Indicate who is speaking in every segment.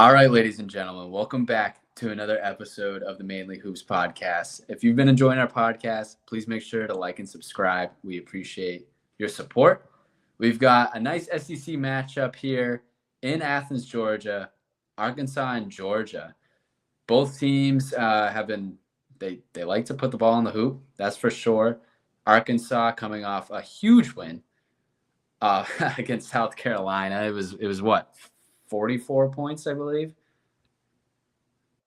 Speaker 1: All right, ladies and gentlemen, welcome back to another episode of the Mainly Hoops podcast. If you've been enjoying our podcast, please make sure to like and subscribe. We appreciate your support. We've got a nice SEC matchup here in Athens, Georgia, Arkansas and Georgia. Both teams have been they like to put the ball in the hoop, that's for sure. Arkansas coming off a huge win against South Carolina. It was what, 44 points, I believe.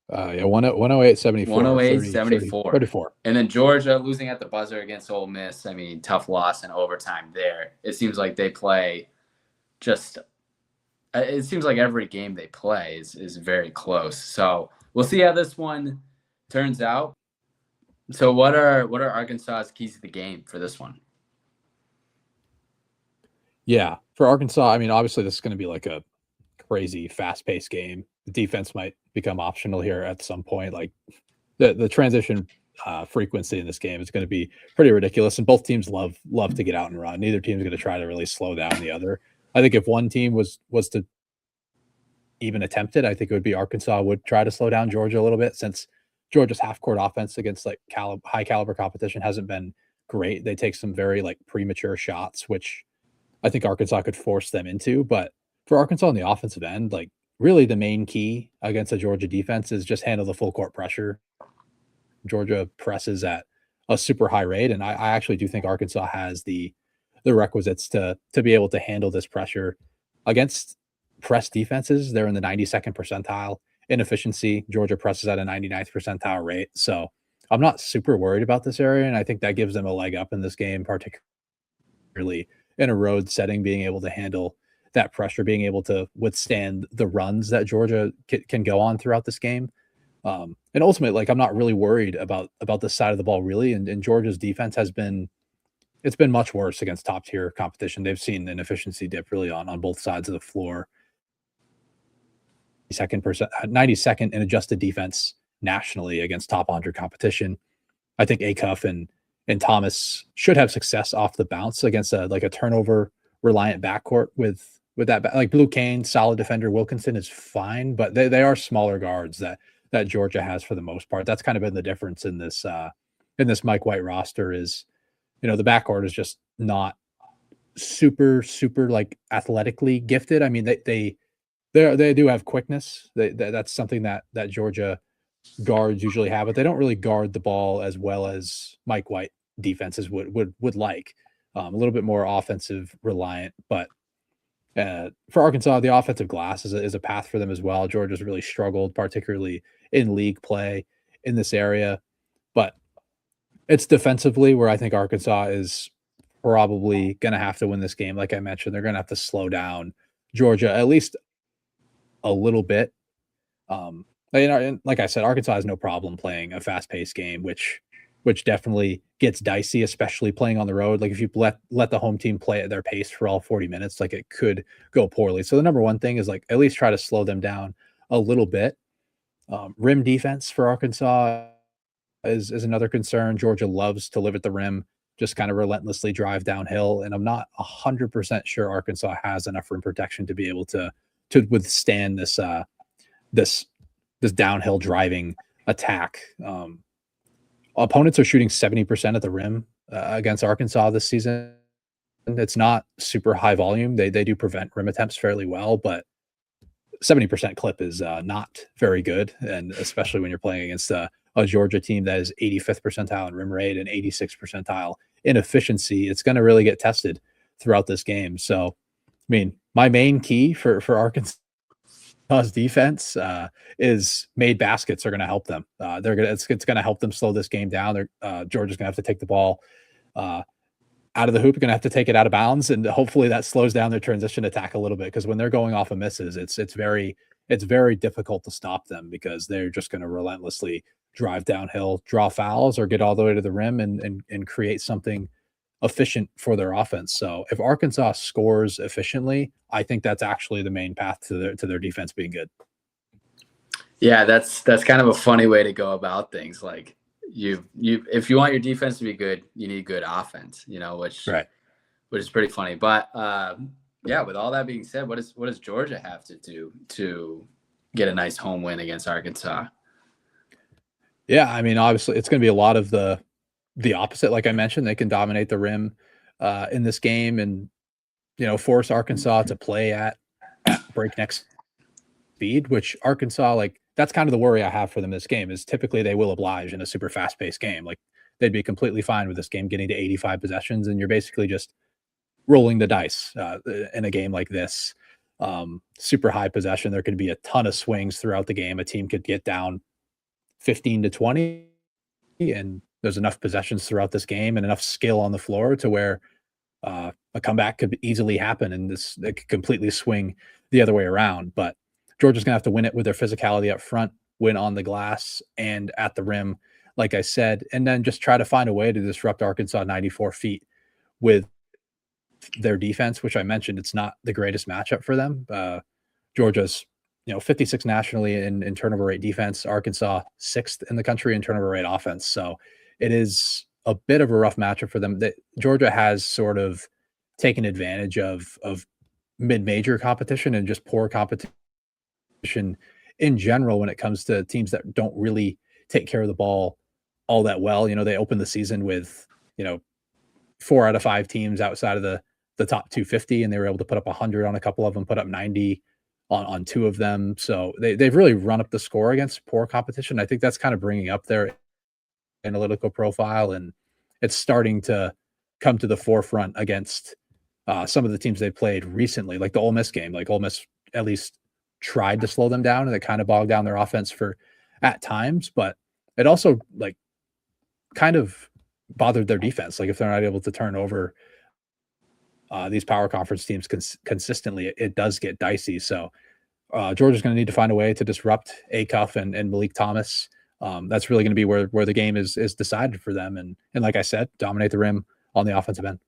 Speaker 2: 108, 74,
Speaker 1: 108, 74.
Speaker 2: 34.
Speaker 1: And then Georgia losing at the buzzer against Ole Miss. I mean, tough loss in overtime there. It seems like they play it seems like every game they play is very close. So we'll see how this one turns out. So what are Arkansas's keys to the game for this one?
Speaker 2: Yeah, for Arkansas, I mean, obviously this is going to be like a crazy fast-paced game. The defense might become optional here at some point. Like the transition frequency in this game is going to be pretty ridiculous, and both teams love to get out and run. Neither team is going to try to really slow down the other. I think if one team was to even attempt it, I think it would be Arkansas would try to slow down Georgia a little bit, since Georgia's half-court offense against like high caliber competition hasn't been great. They take some very like premature shots, which I think Arkansas could force them into. But for Arkansas on the offensive end, like really the main key against a Georgia defense is just handle the full court pressure. Georgia presses at a super high rate, and I actually do think Arkansas has the requisites to be able to handle this pressure against press defenses. They're in the 92nd percentile in efficiency. Georgia presses at a 99th percentile rate. So I'm not super worried about this area, and I think that gives them a leg up in this game, particularly in a road setting, being able to handle that pressure, being able to withstand the runs that Georgia can go on throughout this game. And ultimately, like, I'm not really worried about this side of the ball, really. And Georgia's defense it's been much worse against top tier competition. They've seen an efficiency dip really on both sides of the floor. 92nd in adjusted defense nationally against top 100 competition. I think Acuff and Thomas should have success off the bounce against a turnover reliant backcourt with that. Like Blue Kane, solid defender. Wilkinson is fine, but they are smaller guards that Georgia has for the most part. That's kind of been the difference in this Mike White roster is, the backcourt is just not super like athletically gifted. I mean, they do have quickness. That's something that Georgia guards usually have, but they don't really guard the ball as well as Mike White defenses would like. A little bit more offensive reliant, but for Arkansas, the offensive glass is a path for them as well. Georgia's really struggled, particularly in league play in this area, but it's defensively where I think Arkansas is probably going to have to win this game. Like I mentioned, they're going to have to slow down Georgia at least a little bit. Like I said, Arkansas has no problem playing a fast-paced game, which definitely gets dicey, especially playing on the road. Like if you let the home team play at their pace for all 40 minutes, like it could go poorly. So the number one thing is like at least try to slow them down a little bit. Rim defense for Arkansas is another concern. Georgia loves to live at the rim, just kind of relentlessly drive downhill. And I'm not 100% sure Arkansas has enough rim protection to be able to withstand this downhill driving attack. Opponents are shooting 70% at the rim against Arkansas this season. It's not super high volume. They do prevent rim attempts fairly well, but 70% clip is not very good, and especially when you're playing against a Georgia team that is 85th percentile in rim rate and 86th percentile in efficiency, it's going to really get tested throughout this game. So, I mean, my main key for Arkansas's defense is made baskets are going to help them. It's going to help them slow this game down. Georgia's going to have to take the ball out of the hoop. You're going to have to take it out of bounds, and hopefully that slows down their transition attack a little bit, because when they're going off of misses, it's very difficult to stop them, because they're just going to relentlessly drive downhill, draw fouls, or get all the way to the rim and create something efficient for their offense. So if Arkansas scores efficiently, I think that's actually the main path to their defense being good.
Speaker 1: Yeah, that's kind of a funny way to go about things. Like you if you want your defense to be good, you need good offense, which is pretty funny. But yeah, with all that being said, what does Georgia have to do to get a nice home win against Arkansas.
Speaker 2: Yeah, I mean, obviously, it's going to be a lot of the opposite. Like I mentioned, they can dominate the rim in this game, and force Arkansas to play at breakneck speed. Which Arkansas, like, that's kind of the worry I have for them this game. Is typically they will oblige in a super fast paced game. Like they'd be completely fine with this game getting to 85 possessions, and you're basically just rolling the dice in a game like this. Super high possession. There could be a ton of swings throughout the game. A team could get down 15 to 20, and there's enough possessions throughout this game and enough skill on the floor to where a comeback could easily happen, and it could completely swing the other way around. But Georgia's going to have to win it with their physicality up front, win on the glass and at the rim, like I said, and then just try to find a way to disrupt Arkansas 94 feet with their defense, which I mentioned, it's not the greatest matchup for them. Georgia's 56 nationally in turnover rate defense, Arkansas 6th in the country in turnover rate offense. So it is a bit of a rough matchup for them. That Georgia has sort of taken advantage of mid-major competition and just poor competition in general when it comes to teams that don't really take care of the ball all that well. They opened the season with 4 out of 5 teams outside of the top 250, and they were able to put up 100 on a couple of them, put up 90 on 2 of them. So they've really run up the score against poor competition. I think that's kind of bringing up their analytical profile, and it's starting to come to the forefront against some of the teams they played recently, like the Ole Miss game. Like Ole Miss at least tried to slow them down, and it kind of bogged down their offense at times, but it also kind of bothered their defense. Like if they're not able to turn over these power conference teams consistently, it does get dicey. So Georgia's going to need to find a way to disrupt Acuff and Malik Thomas. That's really going to be where the game is decided for them. And like I said, dominate the rim on the offensive end.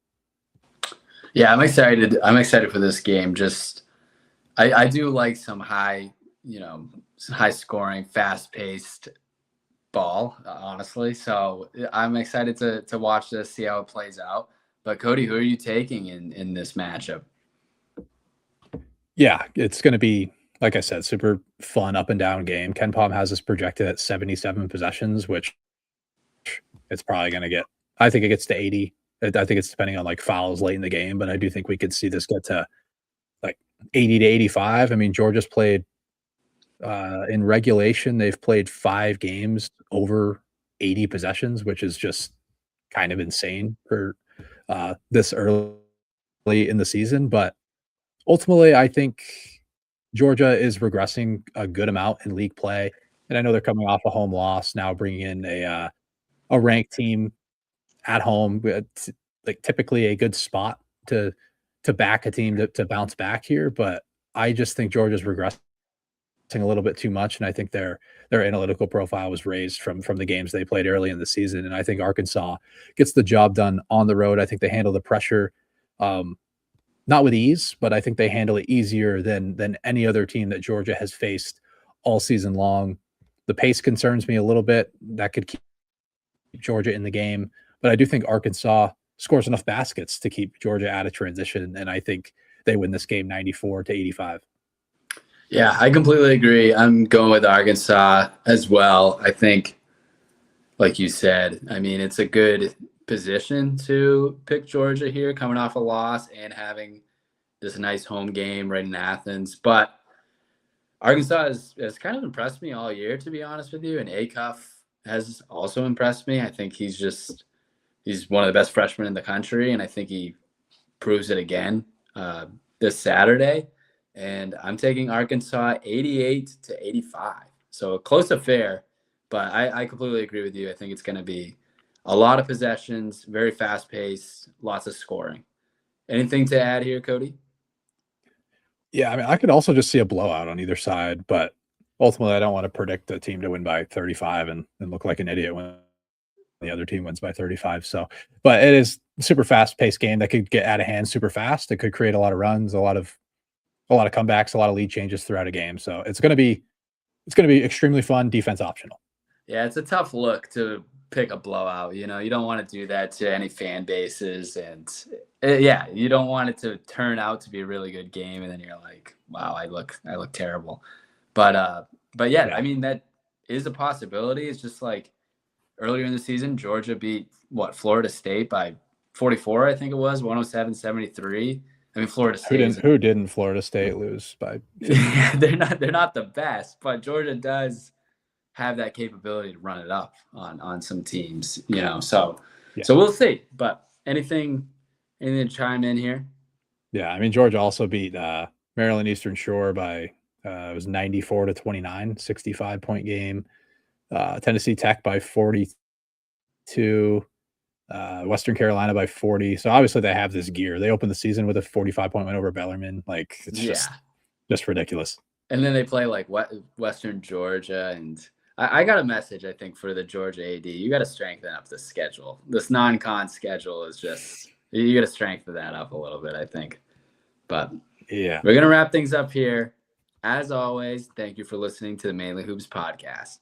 Speaker 1: Yeah, I'm excited. I'm excited for this game. Just I do like some high scoring, fast paced ball, honestly. So I'm excited to watch this, see how it plays out. But Cody, who are you taking in this matchup?
Speaker 2: Yeah, it's going to be, like I said, super fun up and down game. Ken Pom has this projected at 77 possessions, which it's probably going to get. I think it gets to 80. I think it's depending on like fouls late in the game, but I do think we could see this get to like 80 to 85. I mean, Georgia's played in regulation. They've played 5 games over 80 possessions, which is just kind of insane for this early in the season. But ultimately, I think Georgia is regressing a good amount in league play, and I know they're coming off a home loss now, bringing in a ranked team at home. It's like typically a good spot to back a team to bounce back here, but I just think Georgia's regressing a little bit too much, and I think their analytical profile was raised from the games they played early in the season, and I think Arkansas gets the job done on the road. I think they handle the pressure. Not with ease, but I think they handle it easier than any other team that Georgia has faced all season long. The pace concerns me a little bit. That could keep Georgia in the game, but I do think Arkansas scores enough baskets to keep Georgia out of transition, and I think they win this game 94 to 85.
Speaker 1: Yeah, I completely agree. I'm going with Arkansas as well. I think, like you said, I mean, it's a good position to pick Georgia here, coming off a loss and having this nice home game right in Athens. But Arkansas has kind of impressed me all year, to be honest with you. And Acuff has also impressed me. I think he's one of the best freshmen in the country, and I think he proves it again this Saturday. And I'm taking Arkansas 88 to 85. So a close affair, but I completely agree with you. I think it's going to be a lot of possessions, very fast paced, lots of scoring. Anything to add here, Cody?
Speaker 2: Yeah, I mean, I could also just see a blowout on either side, but ultimately, I don't want to predict the team to win by 35 and look like an idiot when the other team wins by 35. So, but it is a super fast paced game that could get out of hand super fast. It could create a lot of runs, a lot of comebacks, a lot of lead changes throughout a game. So it's going to be extremely fun, defense optional.
Speaker 1: Yeah, it's a tough look to pick a blowout. You don't want to do that to any fan bases, and you don't want it to turn out to be a really good game, and then you're like, wow, I look terrible. But yeah, I mean, that is a possibility. It's just like earlier in the season, Georgia beat Florida State by 44, I think it was, 107-73. I mean, Florida State.
Speaker 2: Who didn't Florida State lose by 50?
Speaker 1: Yeah, they're not the best, but Georgia does have that capability to run it up on some teams, you know. So we'll see. But anything to chime in here?
Speaker 2: Yeah, I mean, Georgia also beat Maryland Eastern Shore by it was 94-29, 65-point game. Tennessee Tech by 42. Western Carolina by 40. So obviously they have this gear. They opened the season with a 45-point win over Bellarmine. Like, it's just ridiculous.
Speaker 1: And then they play like Western Georgia, and I got a message, I think, for the Georgia AD. You got to strengthen up the schedule. This non-con schedule is just, you got to strengthen that up a little bit, I think. But
Speaker 2: yeah,
Speaker 1: we're going to wrap things up here. As always, thank you for listening to the Mainly Hoops podcast.